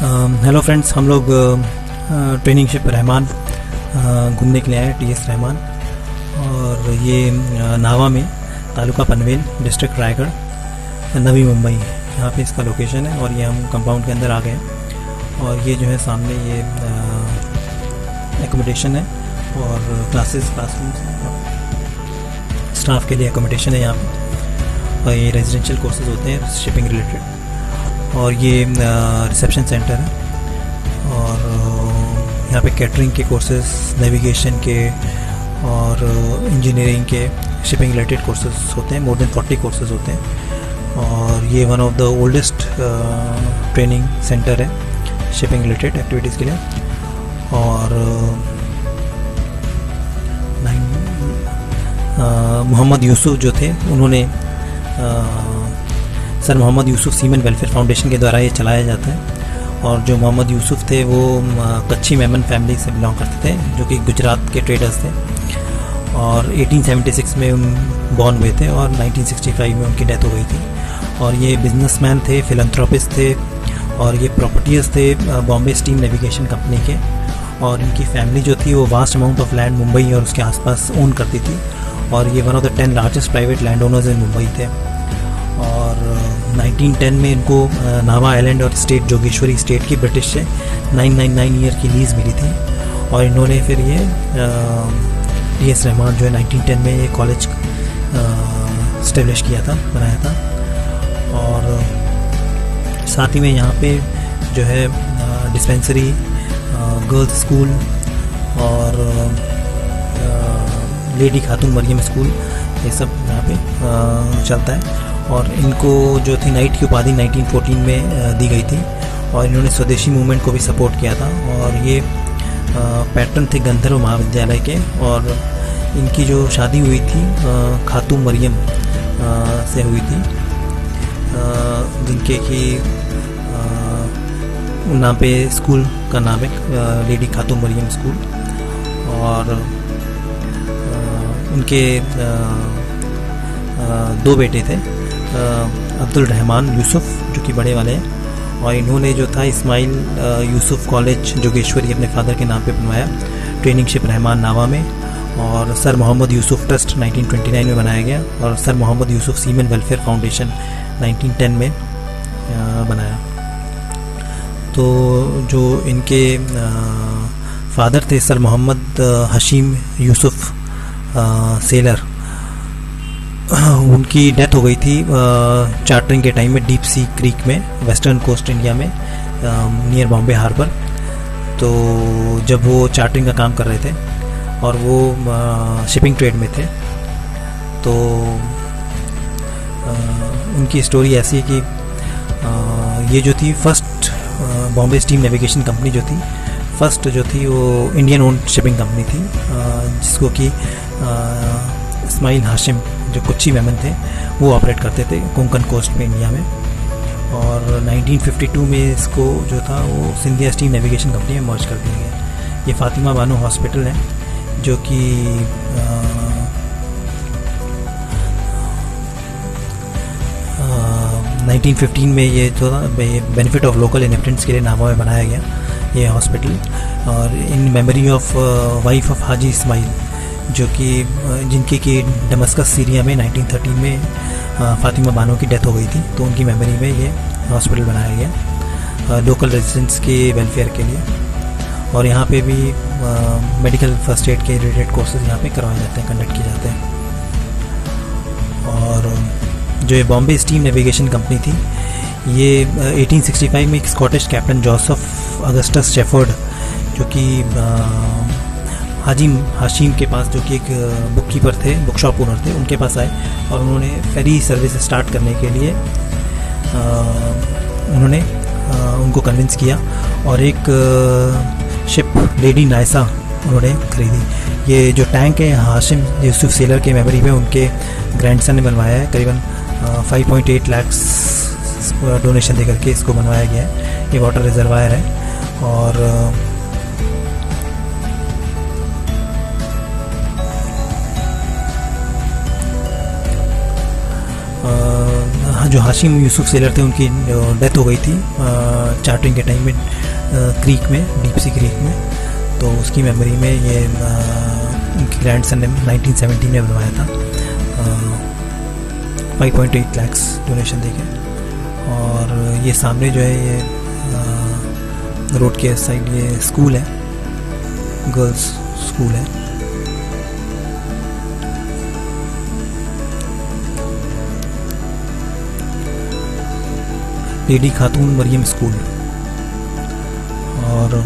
Hello friends, हम लोग training ship Rahman घूमने के लिए आए, टीएस रहमान। और ये नावा में, तालुका पनवेल, डिस्ट्रिक्ट रायगढ़, नवी मुंबई, यहाँ पे इसका लोकेशन है। और ये हम कंपाउंड के अंदर आ गए। और ये जो है सामने ये एकोमोडेशन है और क्लासरूम्स हैं, स्टाफ के लिए एकोमोडेशन है यहाँ पे। और ये रेजिडेंशियल कोर्सेज होते हैं शिपिंग रिलेटेड। और ये रिसेप्शन सेंटर है। और यहाँ पे कैटरिंग के कोर्सेज, नेविगेशन के और इंजीनियरिंग के, शिपिंग रिलेटेड कोर्सेज होते हैं। मोर देन 40 कोर्सेज होते हैं। और ये one of the oldest training centre है शिपिंग रिलेटेड एक्टिविटीज़ के लिए। और मोहम्मद यूसुफ जो थे, उन्होंने सर मोहम्मद यूसुफ सीमेन वेलफेयर फाउंडेशन के द्वारा ये चलाया जाता है। और जो मोहम्मद यूसुफ थे वो कच्ची मेमन फैमिली से बिलोंग करते थे, जो कि गुजरात के ट्रेडर्स थे। और 1876 में बॉर्न हुए थे और 1965 में उनकी डेथ हो गई थी। और ये बिजनेसमैन थे, फिलैंथ्रोपिस्ट थे। और ये प्रॉपर्टीज थे बॉम्बे स्टीम नेविगेशन कंपनी के। और इनकी फैमिली जो थी वो vast amount of land Mumbai और उसके आसपास ओन करती थी। और ये one of the 10 largest private land owners in Mumbai थे। और 1910 में इनको नावा आइलैंड और स्टेट जोगेश्वरी स्टेट की ब्रिटिश से 999 ईयर की लीज़ मिली थी। और इन्होंने फिर ये टीएस रहमान जो है 1910 में ये कॉलेज इस्टेब्लिश किया था, बनाया था। और साथ ही में यहाँ पे जो है डिस्पेंसरी, गर्ल्स स्कूल और लेडी खातून मरियम स्कूल, ये सब यहाँ पे चलता है। और इनको जो थी नाइट की उपाधि 1914 में दी गई थी। और इन्होंने स्वदेशी मूवमेंट को भी सपोर्ट किया था। और ये पैटर्न थे गंधर्व महाविद्यालय के। और इनकी जो शादी हुई थी खातून मरियम से हुई थी, जिनके कि नाम पे स्कूल का नाम है लेडी खातून मरियम स्कूल। और उनके 2 बेटे थे, अब्दुल रहमान यूसुफ जो कि बड़े वाले हैं। और इन्होंने जो था इस्माइल यूसुफ कॉलेज जोगेश्वरी अपने फादर के नाम पे बनवाया, ट्रेनिंग शिप रहमान नावा में। और सर मोहम्मद यूसुफ ट्रस्ट 1929 में बनाया गया। और सर मोहम्मद यूसुफ सीमेन वेलफेयर फाउंडेशन 1910 में बनाया। तो जो इनके फादर थे सर मोहम्मद हशीम यूसुफ सेलर, उनकी डेथ हो गई थी चार्टरिंग के टाइम में डीप सी क्रीक में, वेस्टर्न कोस्ट इंडिया में, नियर बॉम्बे हार्बर। तो जब वो चार्टरिंग का काम कर रहे थे और वो शिपिंग ट्रेड में थे, तो उनकी स्टोरी ऐसी है कि ये जो थी first Bombay steam navigation company जो थी, फर्स्ट जो थी वो इंडियन ओन शिपिंग कंपनी थी, जिसको कि इस्माइल हाशिम जो कुच्ची मेमन थे वो ऑपरेट करते थे कोंकण कोस्ट में, इंडिया में। और 1952 में इसको जो था वो सिंधिया स्टीम नेविगेशन कंपनी में मर्ज कर दिया गया। ये फातिमा बानो हॉस्पिटल है जो कि 1915 में ये जो बेनिफिट ऑफ लोकल इनहेबिटेंट्स के लिए नावा में बनाया गया ये हॉस्पिटल। और in memory of wife of Haji Ismail जो कि जिनकी कि डमस्कस सीरिया में 1913 में फातिमा बानो की डेथ हो गई थी, तो उनकी मेमोरी में ये हॉस्पिटल बनाया गया लोकल रेजिडेंट्स के वेलफेयर के लिए। और यहाँ पे भी मेडिकल फर्स्ट एड के रिलेटेड कोर्सेज यहाँ पे करवाए जाते हैं, कंडक्ट किए जाते हैं। और जो ये बॉम्बे स्टीम नेविगेशन कंपनी थी, ये 1865 में एक Scottish captain Joseph Augustus shepherd जो कि हाजी हाशिम के पास, जो कि एक बुक कीपर थे, बुक शॉप ओनर थे, उनके पास आए। और उन्होंने फेरी सर्विस स्टार्ट करने के लिए उन्होंने उनको कन्विंस किया। और एक शिप लेडी नायसा उन्होंने खरीदी। ये जो टैंक है हाशिम यूसुफ सेलर के मेमोरी में उनके ग्रैंडसन ने बनवाया है। करीबन 5.8 लाख डोनेशन देकर के इसको बनवाया गया है। ये वाटर रिजर्वायर है। और जो हाशिम यूसुफ सेलर थे उनकी डेथ हो गई थी चार्टरिंग के टाइम में क्रीक में, डीप सी क्रीक में। तो उसकी मेमोरी में ये उनके ग्रैंडसन ने 1917 में बनवाया था 5.8 लाख डोनेशन देके। और ये सामने जो है ये रोड के साइड ये स्कूल है, गर्ल्स स्कूल है। लेडी खातून मरियम स्कूल। और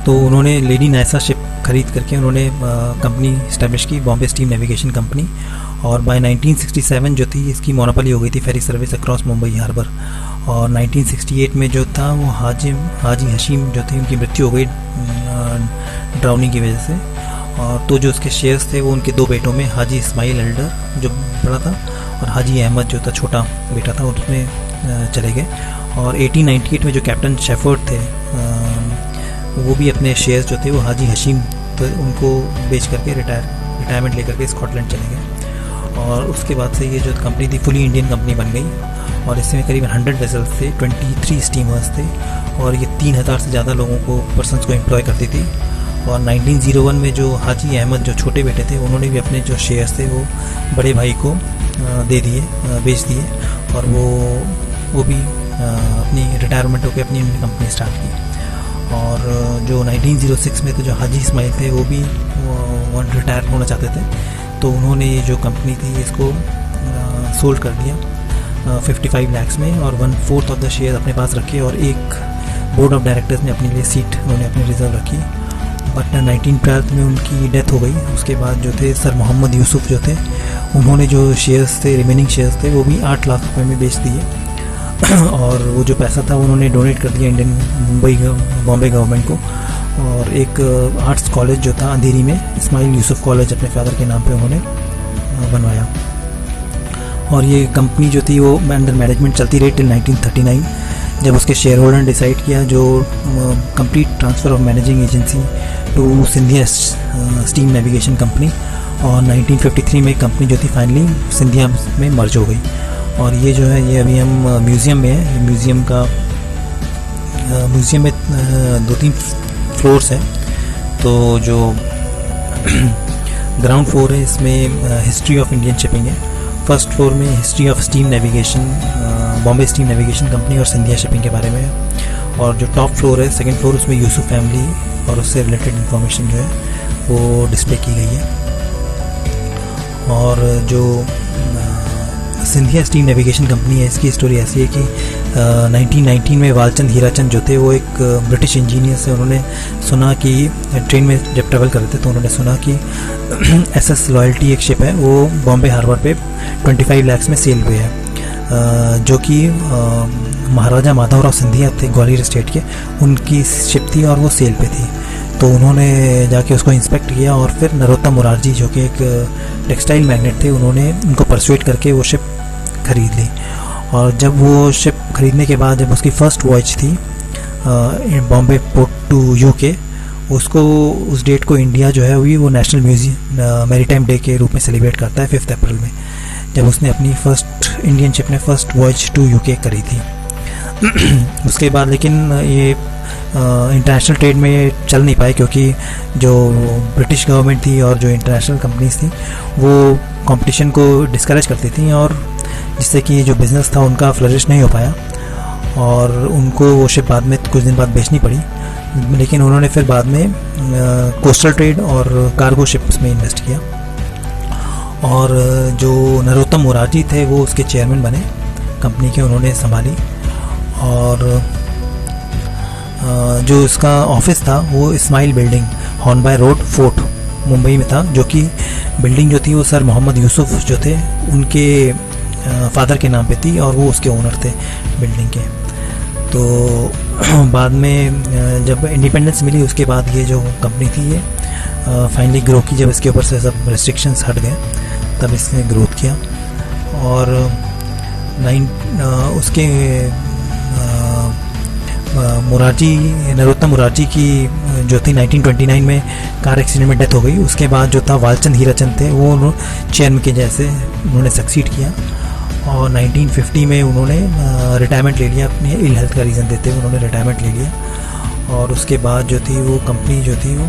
तो उन्होंने लेडी नायसा शिप खरीद करके उन्होंने कंपनी इस्टेब्लिश की, बॉम्बे स्टीम नेविगेशन कंपनी। और बाय 1967 जो थी इसकी मोनोपोली हो गई थी ferry service across Mumbai harbour. और 1968 में जो था वो हाजी हशीम जो थे उनकी मृत्यु हो गई ड्राउनिंग की वजह से। और तो जो उसके शेयर्स थे वो उनके दो बेटों में, हाजी इस्माइल एल्डर जो बड़ा था और हाजी अहमद जो था छोटा बेटा था, उसमें चले गए। और 1898 में जो कैप्टन शेफर्ड थे वो भी अपने शेयर्स जो थे वो हाजी हशीम तो उनको बेच करके रिटायरमेंट लेकर के स्कॉटलैंड चले गए। और उसके बाद से ये जो कंपनी थी फुली इंडियन कंपनी बन गई। और इसमें करीबन 100 वेसल्स थे, 23 स्टीमर्स थे और ये 3000 से ज़्यादा लोगों को पर्सनस को एम्प्लॉय करती थी। और 1901 में जो हाजी अहमद जो छोटे बेटे थे उन्होंने भी अपने जो शेयर्स थे वो बड़े भाई को दे दिए, बेच दिए। और वो भी अपनी रिटायरमेंट होकर अपनी कंपनी स्टार्ट की। और जो 1906 में तो जो हाजी इस्माइल थे वो भी रिटायर होना चाहते थे, तो उन्होंने ये जो कंपनी थी इसको सोल्ड कर दिया 55 लाख में। और 1/4 ऑफ द शेयर अपने पास रखे और एक बोर्ड ऑफ डायरेक्टर्स ने अपने लिए सीट उन्होंने अपनी रिजर्व रखी। बट 1912 में उनकी डेथ हो गई। उसके बाद जो थे सर मोहम्मद यूसुफ जो थे उन्होंने जो शेयर्स थे, रिमेनिंग शेयर्स थे, वो भी 8 लाख रुपए में बेच दिए। और वो जो पैसा था उन्होंने डोनेट कर दिया बॉम्बे गवर्नमेंट को। और एक आर्ट्स कॉलेज जो था अंधेरी में, इस्माइल यूसुफ कॉलेज अपने फादर के नाम पे उन्होंने बनवाया। और ये कंपनी जो थी वो अंडर मैनेजमेंट चलती रही टिल 1939, जब उसके शेयर होल्डर ने डिसाइड किया जो complete transfer of managing agency to Scindia steam navigation company. और 1953 में कंपनी जो थी फाइनली सिंधिया में मर्ज हो गई। और ये जो है ये अभी हम म्यूज़ियम में है। म्यूज़ियम में 2-3 फ्लोर्स हैं। तो जो ग्राउंड फ्लोर है इसमें हिस्ट्री ऑफ इंडियन शिपिंग है। फर्स्ट फ्लोर में history of steam navigation, Bombay steam navigation company और सिंधिया शिपिंग के बारे में है। और जो टॉप फ्लोर है, सेकंड फ्लोर, उसमें यूसुफ फैमिली और उससे रिलेटेड इन्फॉर्मेशन जो है वो डिस्प्ले की गई है। और जो सिंधिया स्टीम नेविगेशन कंपनी है, इसकी स्टोरी ऐसी है कि 1919 में वालचंद हीराचंद जो थे वो एक ब्रिटिश इंजीनियर से उन्होंने सुना कि ट्रेन में जब ट्रैवल कर रहे थे तो उन्होंने सुना कि SS लॉयल्टी एक शिप है वो बॉम्बे हार्बर पे 25 लाख में सेल हुई है, जो कि महाराजा माधवराव सिंधिया थे ग्वालियर स्टेट के, उनकी शिप थी और वो सेल पे थी। तो उन्होंने जाके उसको इंस्पेक्ट किया और फिर नरोत्तम मुरारजी जो कि एक टेक्सटाइल मैग्नेट थे उन्होंने उनको परसुएट करके वो शिप खरीद ली। और जब वो शिप खरीदने के बाद जब उसकी फर्स्ट वॉयज थी बॉम्बे पोर्ट टू UK, उसको उस डेट को इंडिया जो है वो नेशनल म्यूजियम मैरीटाइम डे के रूप में सेलिब्रेट करता है 5 अप्रैल में, जब उसने अपनी फर्स्ट इंडियन शिप ने फर्स्ट वॉयज टू UK करी थी। उसके बाद लेकिन ये इंटरनेशनल ट्रेड में चल नहीं पाए क्योंकि जो ब्रिटिश गवर्नमेंट थी और जो इंटरनेशनल कंपनीज थी वो कंपटीशन को डिस्करेज करती थी, और जिससे कि जो बिज़नेस था उनका फ्लरिश नहीं हो पाया और उनको वो शिप बाद में कुछ दिन बाद बेचनी पड़ी। लेकिन उन्होंने फिर बाद में कोस्टल ट्रेड और कार्गो शिप्स में इन्वेस्ट किया। और जो नरोत्तम मुरारजी थे वो उसके चेयरमैन बने कंपनी के, उन्होंने संभाली। और जो इसका ऑफिस था वो Ismail building, Hornby road, Fort, Mumbai में था, जो कि बिल्डिंग जो थी वो सर मोहम्मद यूसुफ जो थे उनके फादर के नाम पे थी और वो उसके ओनर थे बिल्डिंग के। तो बाद में जब इंडिपेंडेंस मिली उसके बाद ये जो कंपनी थी ये फाइनली ग्रो की, जब इसके ऊपर से सब रेस्ट्रिक्शंस हट गए तब इसने ग्रोथ किया। और उसके नरोत्तम मुरारजी की जो थी 1929 में कार एक्सीडेंट में डेथ हो गई। उसके बाद जो था वालचंद हीराचंद थे, वो चेयरमैन के जैसे उन्होंने सक्सीड किया और 1950 में उन्होंने रिटायरमेंट ले लिया। अपने इल हेल्थ का रीज़न देते हुए उन्होंने रिटायरमेंट ले लिया और उसके बाद जो थी वो कंपनी जो थी वो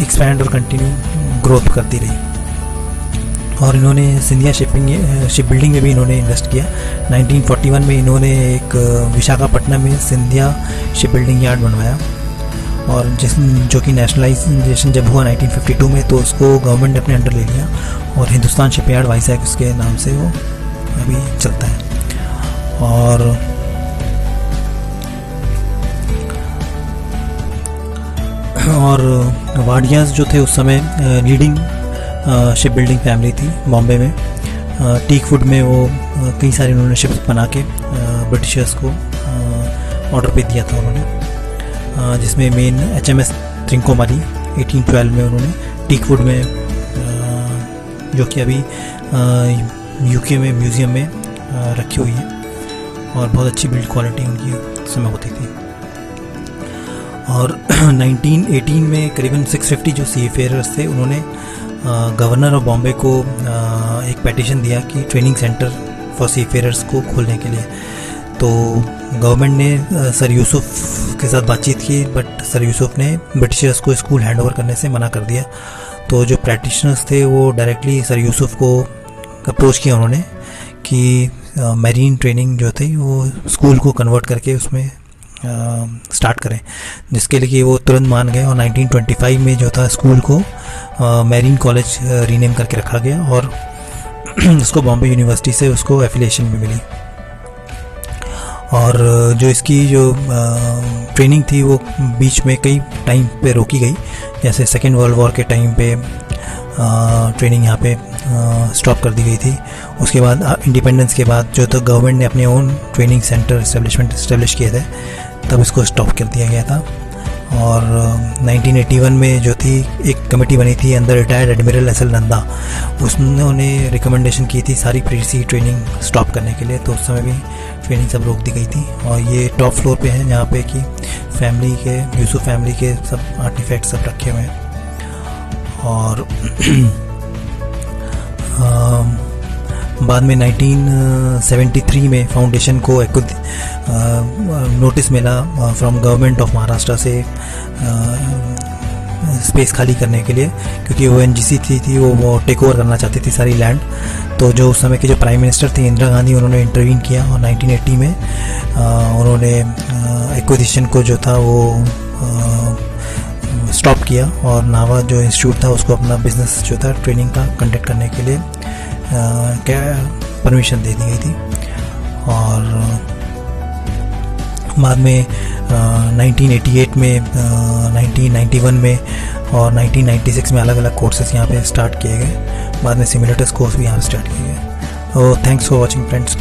एक्सपैंड और कंटिन्यू ग्रोथ करती रही। और इन्होंने सिंधिया शिप बिल्डिंग में भी इन्होंने इन्वेस्ट किया। 1941 में इन्होंने एक विशाखापट्टनम में सिंधिया शिप बिल्डिंग यार्ड बनवाया और जो कि नेशनलाइजेशन जब हुआ 1952 में तो उसको गवर्नमेंट ने अपने अंडर ले लिया और हिंदुस्तान शिपयार्ड वाइजैक उसके नाम से वो अभी चलता है। और वाडियास जो थे उस समय लीडिंग शिप बिल्डिंग फैमिली थी बॉम्बे में। टीकवुड में वो कई सारी उन्होंने शिप्स बना के ब्रिटिशर्स को ऑर्डर पे दिया था उन्होंने, जिसमें मेन HMS त्रिंकोमाली 1812 में उन्होंने टीकवुड में जो कि अभी UK में म्यूज़ियम में रखी हुई है और बहुत अच्छी बिल्ड क्वालिटी उनकी उस समय होती थी। और 1918 में करीबन 650 जो सीफेयरर्स थे उन्होंने गवर्नर ऑफ बॉम्बे को एक पेटिशन दिया कि ट्रेनिंग सेंटर फॉर सीफेयरर्स को खोलने के लिए। तो गवर्नमेंट ने सर यूसुफ के साथ बातचीत की, बट सर यूसुफ ने ब्रिटिशर्स को स्कूल हैंड ओवर करने से मना कर दिया। तो जो प्रैक्टिशनर्स थे वो डायरेक्टली सर यूसुफ को अप्रोच किया उन्होंने कि मैरीन ट्रेनिंग जो थी वो स्कूल को कन्वर्ट करके उसमें स्टार्ट करें, जिसके लिए वो तुरंत मान गए। और 1925 में जो था स्कूल को मैरीन कॉलेज रीनेम करके रखा गया और उसको बॉम्बे यूनिवर्सिटी से उसको एफिलिएशन भी मिली। और जो इसकी जो ट्रेनिंग थी वो बीच में कई टाइम पे रोकी गई, जैसे सेकेंड वर्ल्ड वॉर के टाइम पे ट्रेनिंग यहाँ पे स्टॉप कर दी गई थी। उसके बाद इंडिपेंडेंस के बाद जो तो गवर्नमेंट ने अपने ओन ट्रेनिंग सेंटर इस्टेब्लिश किए थे, तब इसको स्टॉप कर दिया गया था। और 1981 में जो थी एक कमेटी बनी थी अंदर रिटायर्ड एडमिरल SL नंदा, उसने रिकमेंडेशन की थी सारी प्रीसी ट्रेनिंग स्टॉप करने के लिए। तो उस समय भी ट्रेनिंग सब रोक दी गई थी। और ये टॉप फ्लोर पे है जहाँ पे कि फैमिली के यूसुफ फैमिली के सब आर्टिफैक्ट सब रखे हुए हैं। और बाद में 1973 में फाउंडेशन को एक नोटिस मिला फ्रॉम गवर्नमेंट ऑफ महाराष्ट्र से स्पेस खाली करने के लिए, क्योंकि ONGC थी वो टेक ओवर करना चाहती थी सारी लैंड। तो जो उस समय के जो प्राइम मिनिस्टर थे इंदिरा गांधी, उन्होंने इंटरवीन किया और 1980 में उन्होंने एक्विजिशन को जो था वो स्टॉप किया और नावा जो इंस्टीट्यूट था उसको अपना बिजनेस जो था ट्रेनिंग का कंडक्ट करने के लिए क्या परमिशन दे दी गई थी। और बाद में 1988 में 1991 में और 1996 में अलग अलग कोर्सेज यहाँ पे स्टार्ट किए गए। बाद में सिमुलेटर्स कोर्स भी यहाँ स्टार्ट किए गए। Thanks for watching friends.